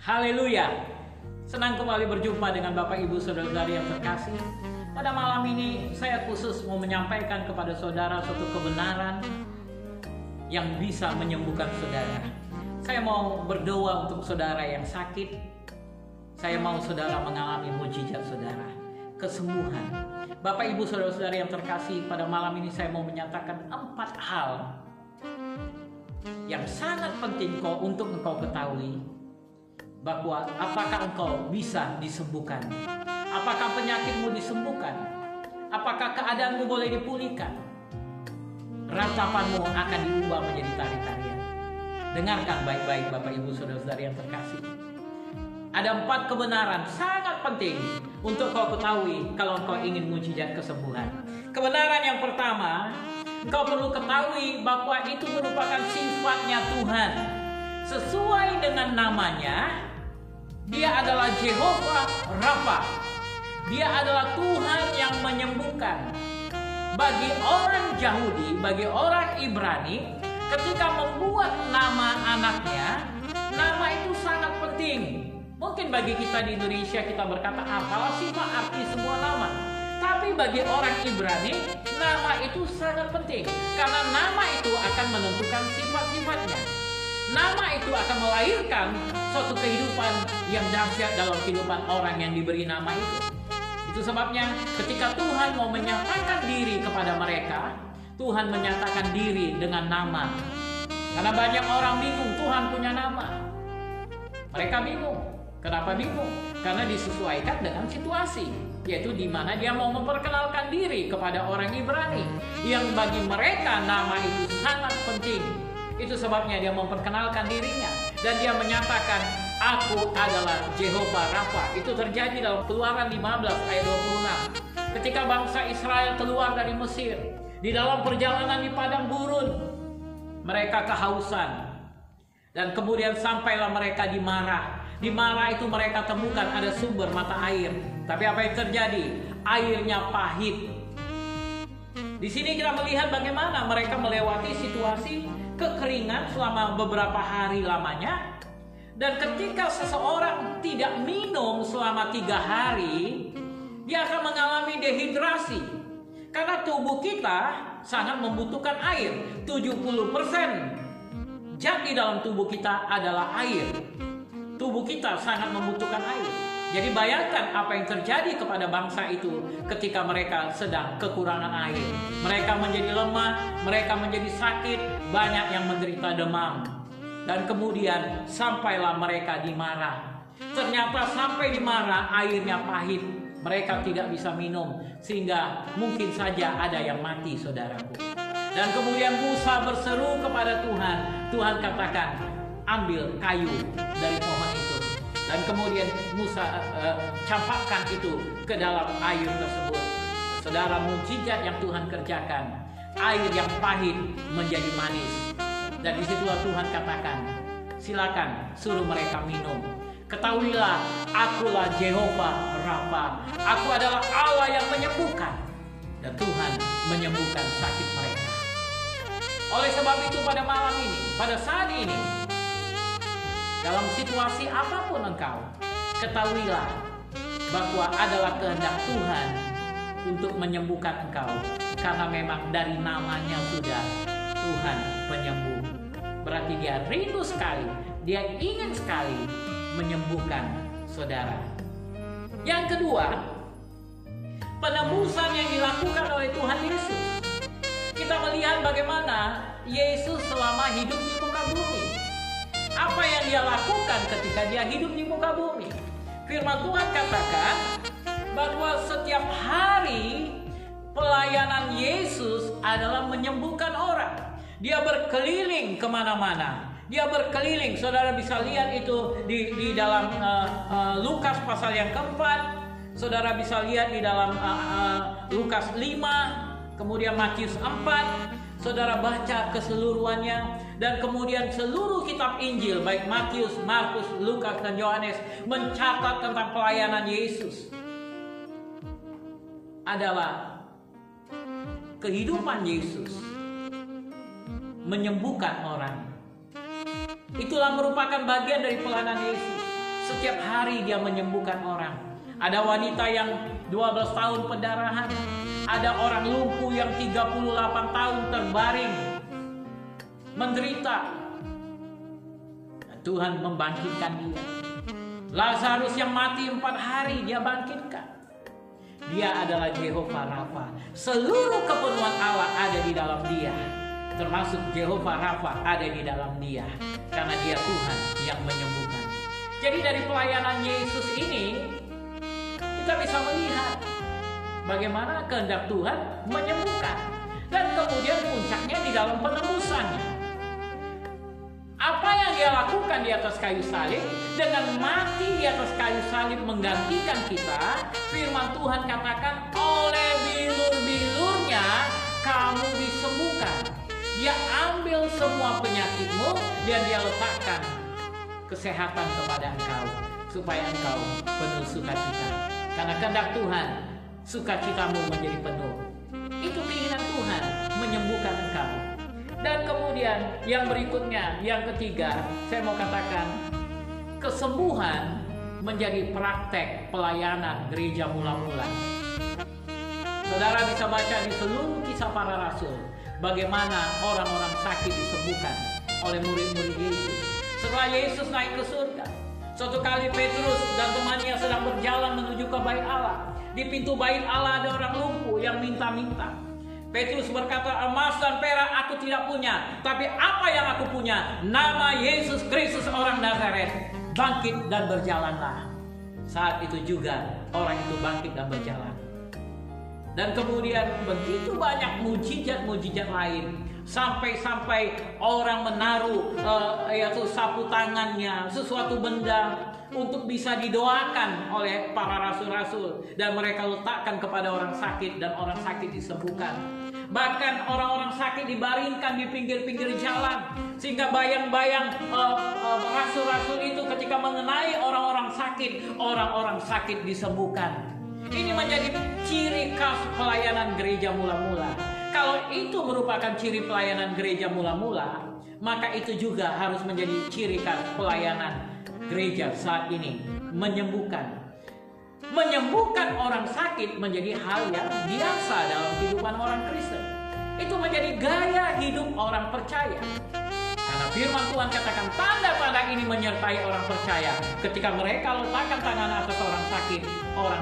Haleluya. Senang kembali berjumpa dengan Bapak Ibu Saudara-saudari yang terkasih. Pada malam ini saya khusus mau menyampaikan kepada saudara suatu kebenaran yang bisa menyembuhkan saudara. Saya mau berdoa untuk saudara yang sakit. Saya mau saudara mengalami mujizat saudara, kesembuhan. Bapak Ibu Saudara-saudari yang terkasih, pada malam ini saya mau menyatakan 4 hal yang sangat penting untuk engkau ketahui, bahwa apakah engkau bisa disembuhkan, apakah penyakitmu disembuhkan, apakah keadaanmu boleh dipulihkan, ratapanmu akan diubah menjadi tari-tarian. Dengarkan baik-baik Bapak Ibu Saudara-saudari yang terkasih. Ada 4 kebenaran sangat penting untuk kau ketahui kalau engkau ingin mujizat kesembuhan. Kebenaran yang pertama, engkau perlu ketahui bahwa itu merupakan sifatnya Tuhan. Sesuai dengan namanya, Dia adalah Jehovah Rafa. Dia adalah Tuhan yang menyembuhkan. Bagi orang Yahudi, bagi orang Ibrani, ketika membuat nama anaknya, nama itu sangat penting. Mungkin bagi kita di Indonesia kita berkata, apalah sih Pak arti sebuah nama. Tapi bagi orang Ibrani, nama itu sangat penting. Karena nama itu akan menentukan sifat-sifatnya. Nama itu akan melahirkan suatu kehidupan yang dahsyat dalam kehidupan orang yang diberi nama itu. Itu sebabnya ketika Tuhan mau menyatakan diri kepada mereka, Tuhan menyatakan diri dengan nama. Karena banyak orang bingung, Tuhan punya nama. Mereka bingung. Kenapa bingung? Karena disesuaikan dengan situasi, yaitu di mana dia mau memperkenalkan diri kepada orang Ibrani yang bagi mereka nama itu sangat penting. Itu sebabnya dia memperkenalkan dirinya dan dia menyatakan, aku adalah Jehovah Rafa. Itu terjadi dalam Keluaran 15 ayat 26. Ketika bangsa Israel keluar dari Mesir, di dalam perjalanan di padang gurun, mereka kehausan dan kemudian sampailah mereka di Marah. Di Marah itu mereka temukan ada sumber mata air. Tapi apa yang terjadi? Airnya pahit. Di sini kita melihat bagaimana mereka melewati situasi kekeringan selama beberapa hari lamanya. Dan ketika seseorang tidak minum selama 3 hari, dia akan mengalami dehidrasi. Karena tubuh kita sangat membutuhkan air. 70% zat di dalam tubuh kita adalah air. Tubuh kita sangat membutuhkan air. Jadi bayangkan apa yang terjadi kepada bangsa itu ketika mereka sedang kekurangan air. Mereka menjadi lemah, mereka menjadi sakit, banyak yang menderita demam. Dan kemudian sampailah mereka di Marah. Ternyata sampai di Marah airnya pahit. Mereka tidak bisa minum, sehingga mungkin saja ada yang mati, saudaraku. Dan kemudian Musa berseru kepada Tuhan. Tuhan katakan, ambil kayu dari pohon itu. Dan kemudian Musa campakkan itu ke dalam air tersebut. Saudara, mujizat yang Tuhan kerjakan, air yang pahit menjadi manis. Dan disitulah Tuhan katakan, silakan suruh mereka minum. Ketahuilah, akulah Jehovah Rafa. Aku adalah Allah yang menyembuhkan. Dan Tuhan menyembuhkan sakit mereka. Oleh sebab itu pada malam ini, pada saat ini, dalam situasi apapun engkau, ketahuilah bahwa adalah kehendak Tuhan untuk menyembuhkan engkau. Karena memang dari namanya sudah Tuhan penyembuh. Berarti dia rindu sekali, dia ingin sekali menyembuhkan saudara. Yang kedua, penebusan yang dilakukan oleh Tuhan Yesus. Kita melihat bagaimana Yesus selama hidup di muka bumi. Apa yang dia lakukan ketika dia hidup di muka bumi? Firman Tuhan katakan bahwa setiap hari pelayanan Yesus adalah menyembuhkan orang. Dia berkeliling kemana-mana. Dia berkeliling. Saudara bisa lihat itu di dalam Lukas pasal yang keempat. Saudara bisa lihat di dalam Lukas 5, kemudian Matius 4. Saudara baca keseluruhannya, dan kemudian seluruh kitab Injil baik Matius, Markus, Lukas dan Yohanes mencatat tentang pelayanan Yesus. Adalah kehidupan Yesus menyembuhkan orang. Itulah merupakan bagian dari pelayanan Yesus. Setiap hari dia menyembuhkan orang. Ada wanita yang 12 tahun pendarahan. Ada orang lumpuh yang 38 tahun terbaring menderita. Tuhan membangkitkan dia. Lazarus yang mati 4 hari dia bangkitkan. Dia adalah Jehovah Rafa. Seluruh kepenuhan Allah ada di dalam dia. Termasuk Jehovah Rafa ada di dalam dia. Karena dia Tuhan yang menyembuhkan. Jadi dari pelayanan Yesus ini, kita bisa melihat bagaimana kehendak Tuhan menyembuhkan. Dan kemudian puncaknya di dalam penebusannya. Apa yang dia lakukan di atas kayu salib, dengan mati di atas kayu salib menggantikan kita, firman Tuhan katakan oleh bilur-bilurnya kamu disembuhkan. Dia ambil semua penyakitmu dan dia letakkan kesehatan kepada engkau, supaya engkau penuh sukacita. Karena kehendak Tuhan, sukacitamu menjadi penuh. Itu keinginan Tuhan, menyembuhkan engkau. Dan kemudian yang berikutnya, yang ketiga, saya mau katakan kesembuhan menjadi praktek pelayanan gereja mula-mula. Saudara bisa baca di seluruh kisah para rasul bagaimana orang-orang sakit disembuhkan oleh murid-murid Yesus. Setelah Yesus naik ke surga, suatu kali Petrus dan temannya sedang berjalan menuju ke bait Allah. Di pintu bait Allah ada orang lumpuh yang minta-minta. Petrus berkata, emas dan perak aku tidak punya, tapi apa yang aku punya, nama Yesus Kristus orang Nazaret, bangkit dan berjalanlah. Saat itu juga orang itu bangkit dan berjalan. Dan kemudian begitu banyak mujizat-mujizat lain, sampai orang menaruh yaitu sapu tangannya, sesuatu benda untuk bisa didoakan oleh para rasul-rasul, dan mereka letakkan kepada orang sakit dan orang sakit disembuhkan. Bahkan orang-orang sakit dibaringkan di pinggir-pinggir jalan, sehingga bayang-bayang rasul-rasul itu ketika mengenai orang-orang sakit disembuhkan. Ini menjadi ciri khas pelayanan gereja mula-mula. Kalau itu merupakan ciri pelayanan gereja mula-mula, maka itu juga harus menjadi ciri khas pelayanan gereja saat ini, menyembuhkan. Menyembuhkan orang sakit menjadi hal yang biasa dalam kehidupan orang Kristen. Itu menjadi gaya hidup orang percaya. Karena firman Tuhan katakan tanda-tanda ini menyertai orang percaya. Ketika mereka letakkan tangan atas orang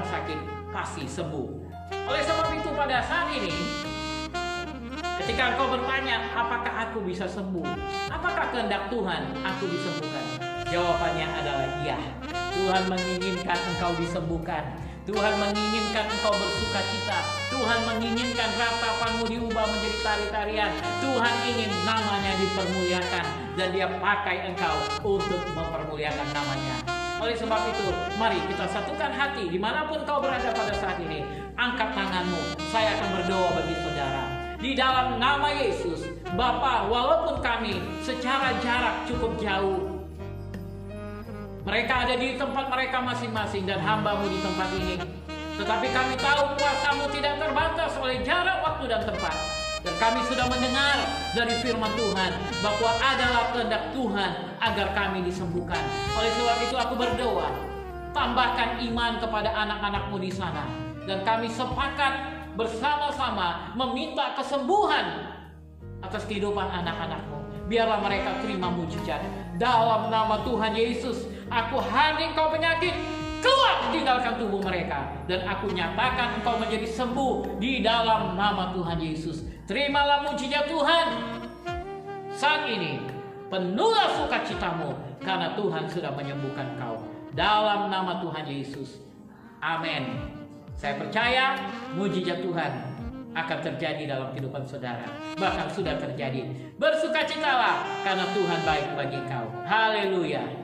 sakit pasti sembuh. Oleh sebab itu pada saat ini, ketika engkau bertanya, apakah aku bisa sembuh? Apakah kehendak Tuhan aku disembuhkan? Jawabannya adalah iya. Tuhan menginginkan engkau disembuhkan. Tuhan menginginkan engkau bersukacita. Tuhan menginginkan ratapanmu diubah menjadi tari-tarian. Tuhan ingin namanya dipermuliakan, dan dia pakai engkau untuk mempermuliakan namanya. Oleh sebab itu, mari kita satukan hati dimanapun kau berada pada saat ini. Angkat tanganmu, saya akan berdoa bagi saudara. Di dalam nama Yesus, Bapa, walaupun kami secara jarak cukup jauh, mereka ada di tempat mereka masing-masing dan hamba-Mu di tempat ini, tetapi kami tahu kuasa-Mu tidak terbatas oleh jarak, waktu, dan tempat. Dan kami sudah mendengar dari firman Tuhan bahwa adalah kehendak Tuhan agar kami disembuhkan. Oleh sebab itu aku berdoa, tambahkan iman kepada anak-anak-Mu di sana. Dan kami sepakat bersama-sama meminta kesembuhan atas kehidupan anak-anak-Mu. Biarlah mereka terima mujizat. Dalam nama Tuhan Yesus, aku hening kau penyakit, keluar tinggalkan tubuh mereka. Dan aku nyatakan engkau menjadi sembuh di dalam nama Tuhan Yesus. Terimalah mujizat Tuhan saat ini. Penuhlah sukacitamu karena Tuhan sudah menyembuhkan kau. Dalam nama Tuhan Yesus. Amin. Saya percaya mujizat Tuhan akan terjadi dalam kehidupan saudara. Bahkan sudah terjadi. Bersukacitalah karena Tuhan baik bagi kau. Haleluya.